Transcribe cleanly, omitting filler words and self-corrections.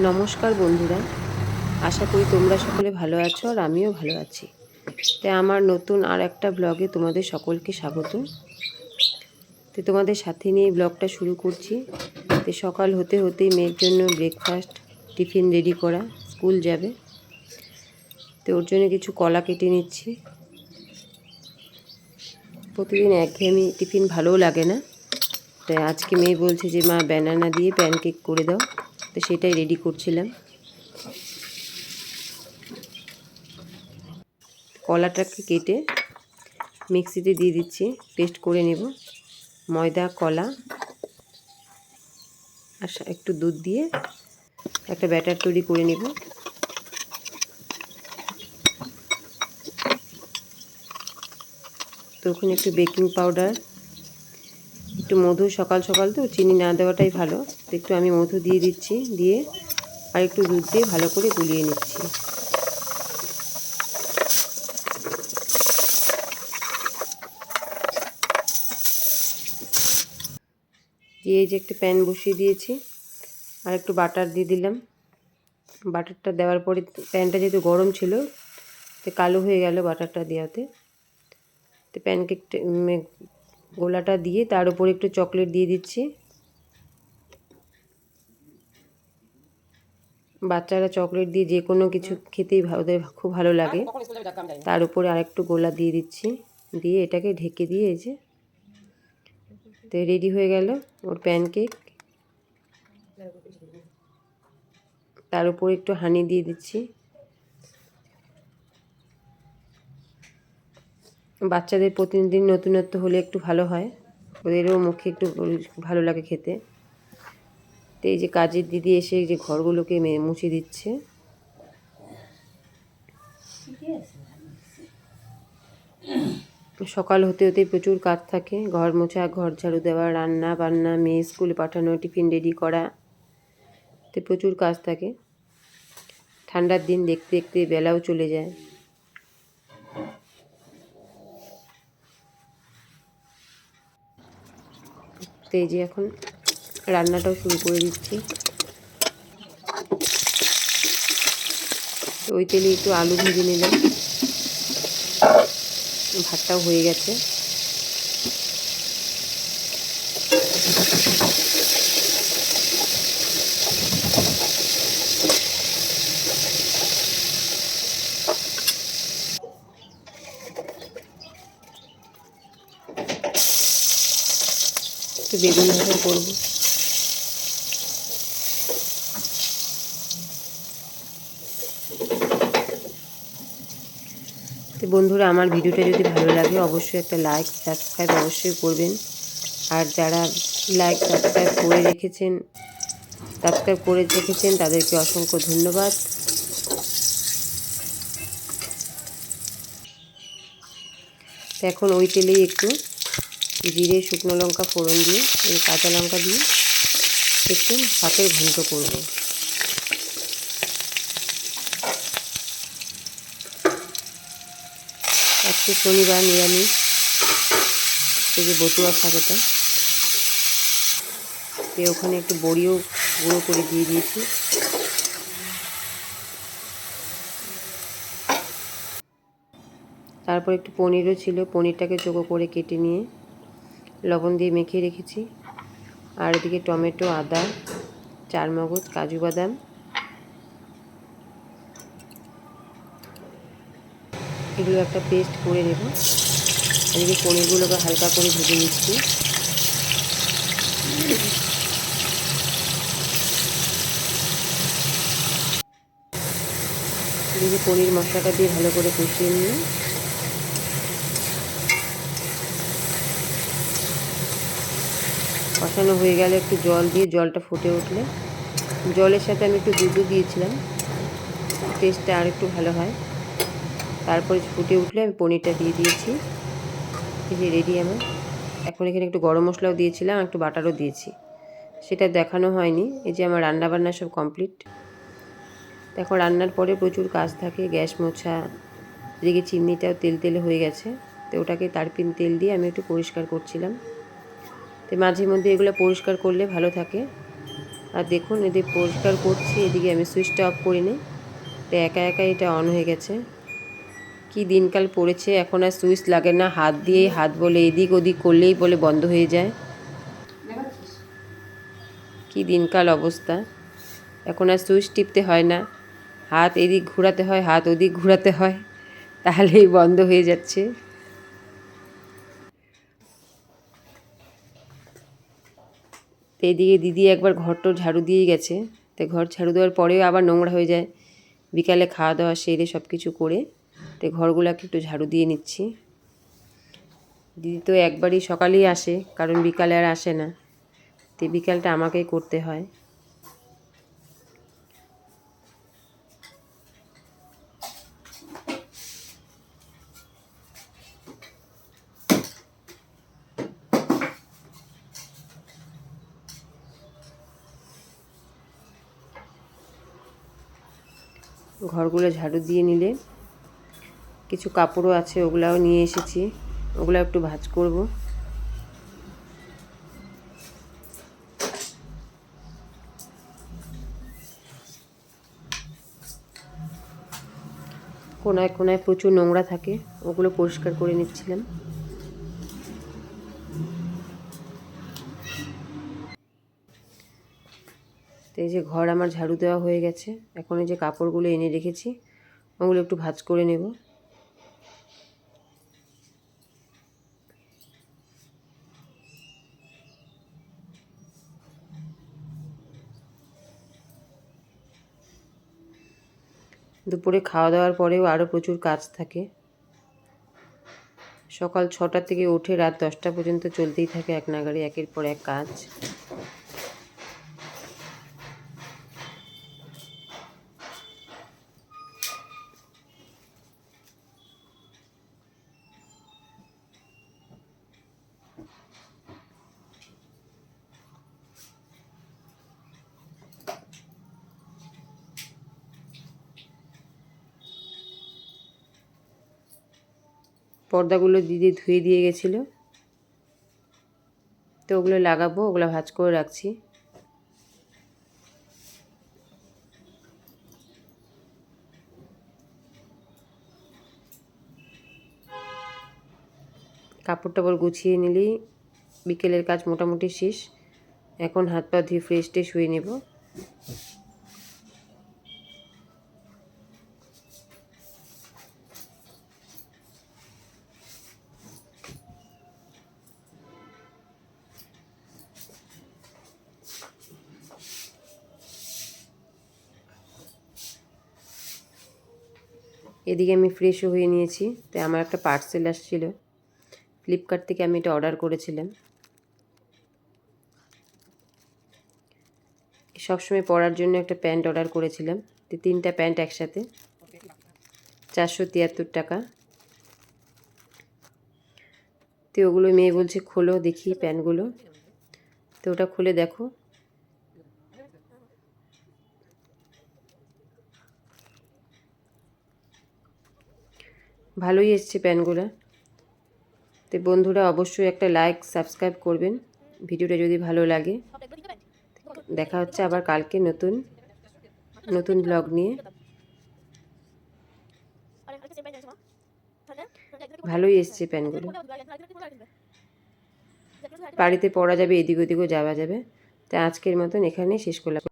নমস্কার বন্ধুরা, আশা করি তোমরা সকলে ভালো আছো আর আমিও ভালো আছি। তাই আমার নতুন আর একটা ব্লগে তোমাদের সকলকে স্বাগত। তো তোমাদের সাথে নিয়ে ব্লগটা শুরু করছি। তো সকাল হতে হতেই মেয়ের জন্য ব্রেকফাস্ট টিফিন রেডি করা, স্কুল যাবে। তো ওর জন্য কিছু কলা কেটে নিচ্ছি। প্রতিদিন একঘেয়েমি টিফিন ভালোও লাগে না, তাই আজকে মেয়ে বলছে যে মা ব্যানানা দিয়ে প্যানকেক করে দাও, তো সেটাই রেডি করছিলাম। কলাটাকে কেটে মিক্সিতে দিয়ে দিচ্ছি, পেস্ট করে নেব। ময়দা, কলা আর একটু দুধ দিয়ে একটা ব্যাটার তৈরি করে নেব। তো ওখানে একটু বেকিং পাউডার, একটু মধু, সকাল সকাল তো চিনি না দেওয়াটাই ভালো, তো একটু আমি মধু দিয়ে দিচ্ছি, দিয়ে আর একটু দুধ দিয়ে ভালো করে গুলিয়ে নিচ্ছি। দিয়ে এই যে একটা প্যান বসিয়ে দিয়েছি, আর একটু বাটার দিয়ে দিলাম। বাটারটা দেওয়ার পরে প্যানটা যেহেতু গরম ছিল, তো কালো হয়ে গেল বাটারটা দেওয়াতে। তো প্যানকেকটা গোলাটা দিয়ে তার উপর একটু চকলেট দিয়ে দিচ্ছি। বাচ্চারা চকলেট দিয়ে যে কোনো কিছু খেতেই ওদের খুব ভালো লাগে। তার উপরে আরেকটু গোলা দিয়ে দিচ্ছি, দিয়ে এটাকে ঢেকে দিয়ে এই যে তো রেডি হয়ে গেল ওর প্যানকেক। তার উপর একটু হানি দিয়ে দিচ্ছি। বাচ্চাদের প্রতিদিন নতুনত্ব হলে একটু ভালো হয়, ওদেরও মুখে একটু ভালো লাগে খেতে। তো এই যে কাজের দিদি এসে যে ঘরগুলোকে মুছে দিচ্ছে। সকাল হতে হতে প্রচুর কাজ থাকে, ঘর মোছা, ঘর ঝাড়ু দেওয়া, রান্না বান্না, মেয়ে স্কুলে পাঠানো, টিফিন রেডি করা, তো প্রচুর কাজ থাকে। ঠান্ডার দিন দেখতে দেখতে বেলাও চলে যায়। তো এই যে এখন রান্নাটাও শুরু করে দিচ্ছি। তো ওই তেলে একটু আলু ভেজে নিলাম, ভাতটাও হয়ে গেছে। তো বেগুন ভাজা করবো। তো বন্ধুরা, আমার ভিডিওটা যদি ভালো লাগে অবশ্যই একটা লাইক সাবস্ক্রাইব অবশ্যই করবেন। আর যারা লাইক সাবস্ক্রাইব করে রেখেছেন তাদেরকে অসংখ্য ধন্যবাদ। তো এখন ওই তেলেই একটু জিরে, শুকনো লঙ্কা ফোড়ন দিয়ে, এই কাঁচা লঙ্কা দিয়ে একটু ভাতের ঘন্ট করব। আজকে শনিবার, নিরামিষ। এই যে বটুয়া শাক, এটা ওখানে একটু বড়িও গুঁড়ো করে দিয়ে দিয়েছি। তারপর একটু পনিরও ছিল, পনিরটাকে চোখো করে কেটে নিয়ে লবণ দিয়ে মেখে রেখেছি। আর এদিকে টমেটো, আদা, চারমগজ, কাজু বাদাম এগুলো একটা পেস্ট করে নেব। এদিকে পনিরগুলোকে হালকা করে ভেজে নিচ্ছি। এদিকে পনির মশলাটা দিয়ে ভালো করে কষিয়ে নিয়ে কষানো হয়ে গেলে একটু জল দিয়ে, জলটা ফুটে উঠলে জলের সাথে আমি একটু দুধও দিয়েছিলাম, টেস্টটা আর একটু ভালো হয়। তারপরে ফুটে উঠলে আমি পনিরটা দিয়ে দিয়েছি। এই যে রেডি আমার। এখন এখানে একটু গরম মশলাও দিয়েছিলাম, একটু বাটারও দিয়েছি, সেটা দেখানো হয়নি। এই যে আমার রান্নাবান্না সব কমপ্লিট। এখন রান্নার পরে প্রচুর কাজ থাকে, গ্যাস মোছা, এদিকে চিমনিটাও তেল তেলে হয়ে গেছে, তো ওটাকে তারপিন তেল দিয়ে আমি একটু পরিষ্কার করছিলাম। তো মাঝে মধ্যে এগুলো পরিষ্কার করলে ভালো থাকে। আর দেখুন এদিকে পরিষ্কার করছি, এদিকে আমি সুইচটা অফ করিনি, তো একা একা এটা অন হয়ে গেছে। কি দিনকাল পড়েছে, এখন আর সুইচ লাগে না, হাত দিয়ে হাত বলে এদিক ওদিক করলেই বলে বন্ধ হয়ে যায়। কি দিনকাল অবস্থা, এখন আর সুইচ টিপতে হয় না, হাত এদিক ঘোরাতে হয়, হাত ওদিক ঘোরাতে হয়, তাহলেই বন্ধ হয়ে যাচ্ছে। তো এদিকে দিদি একবার ঘরটোর ঝাড়ু দিয়ে গেছে, তো ঘর ঝাড়ু দেওয়ার পরেও আবার নোংরা হয়ে যায়। বিকালে খাওয়া দাওয়া সেরে সব কিছু করে তো ঘরগুলোকে একটু ঝাড়ু দিয়ে নিচ্ছি। দিদি তো একবারই সকালেই আসে, কারণ বিকালে আর আসে না, তো বিকালটা আমাকেই করতে হয়। ঘরগুলো ঝাড়ু দিয়ে নিলে কিছু কাপড়ও আছে, ওগুলাও নিয়ে এসেছি, ওগুলো একটু ভাঁজ করব। কোনায় কোনায় প্রচুর নোংরা থাকে, ওগুলো পরিষ্কার করে নিচ্ছিলাম। তো এই যে ঘর আমার ঝাড়ু দেওয়া হয়ে গেছে, এখন এই যে কাপড়গুলো এনে রেখেছি ওগুলো একটু ভাঁজ করে নেব। দুপুরে খাওয়া দাওয়ার পরেও আরও প্রচুর কাজ থাকে, সকাল 6টা থেকে উঠে রাত 10টা পর্যন্ত চলতেই থাকে এক নাগাড়ে একের পর এক কাজ। পর্দাগুলো দিদি ধুয়ে দিয়ে গেছিলো, তো ওগুলো লাগাবো, ওগুলো ভাঁজ করে রাখছি। কাপড় টাপড় গুছিয়ে নিলেই বিকেলের কাজ মোটামুটি শেষ। এখন হাত পা ধুয়ে ফ্রেশ ট্রেশ হয়ে নেব। এদিকে আমি ফ্রেশও হয়ে নিয়েছি, তাই আমার একটা পার্সেল আসছিল ফ্লিপকার্ট থেকে, আমি এটা অর্ডার করেছিলাম। সবসময় পরার জন্য একটা প্যান্ট অর্ডার করেছিলাম, তো 3টা প্যান্ট একসাথে 473 টাকা। তো ওগুলো মেয়ে বলছে খোলো দেখি প্যান্টগুলো, তো ওটা খুলে দেখো। ভালোই এসছে প্যান্টগুলো। তো বন্ধুরা অবশ্যই একটা লাইক সাবস্ক্রাইব করবেন ভিডিওটা যদি ভালো লাগে। দেখা হচ্ছে আবার কালকে নতুন নতুন ব্লগ নিয়ে। ভালোই এসছে প্যান্টগুলো, বাড়িতে পরা যাবে, এদিক ওদিকও যাওয়া যাবে। তো আজকের মতন এখানেই শেষ করলাম।